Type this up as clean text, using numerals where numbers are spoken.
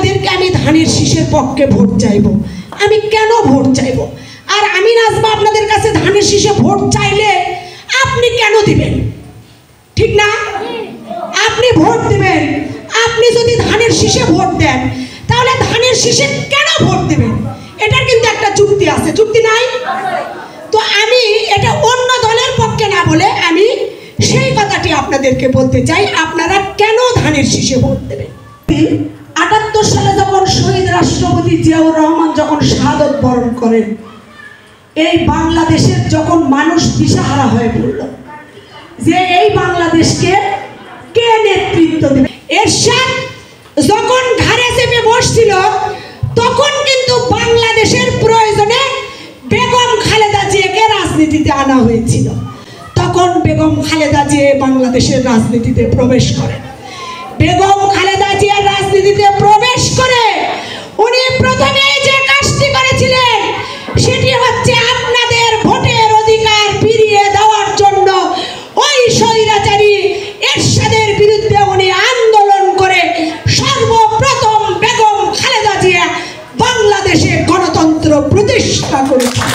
আপনাদেরকে আমি ধানের শীষের পক্ষে ভোট চাইব। আমি কেন ভোট চাইব? আর আমি নাজমা আপনাদের কাছে ধানের শীষে ভোট চাইলে আপনি কেন দিবেন? ঠিক না? আপনি ভোট দিবেন। আপনি যদি ধানের শীষে ভোট দেন তাহলে ধানের শীষে কেন ভোট দিবেন? এটার কিন্তু একটা যুক্তি আছে, যুক্তি নাই? তো আমি এটা অন্য দলের পক্ষে না বলে আমি সেই কথাটি আপনাদেরকে বলতে চাই, আপনারা কেন ধানের শীষে ভোট দেবেন। ৭৮ সালে যখন শহীদ রাষ্ট্রপতি জিয়াউর রহমান যখন শাহাদত বরণ করেন, এই বাংলাদেশের যখন মানুষ দিশাহারা হয়ে পড়ল যে এই বাংলাদেশকে কে নেতৃত্ব দেবে, এরশাদ যখন ঘাড়ে চেপে বসছিল তখন কিন্তু বাংলাদেশের প্রয়োজনে বেগম খালেদা জিয়াকে রাজনীতিতে আনা হয়েছিল। তখন বেগম খালেদা জিয়া বাংলাদেশের রাজনীতিতে প্রবেশ করেন। বেগম খালেদা জিয়া রাজনীতিতে প্রবেশ করে উনি প্রথমে যে কাজটি করেছিলেন সেটি হচ্ছে আপনাদের ভোটের অধিকার ফিরিয়ে দেওয়ার জন্য ওই স্বৈরাচারী এরশাদের বিরুদ্ধে উনি আন্দোলন করে সর্বপ্রথম বেগম খালেদা জিয়া বাংলাদেশে গণতন্ত্র প্রতিষ্ঠা করেছেন।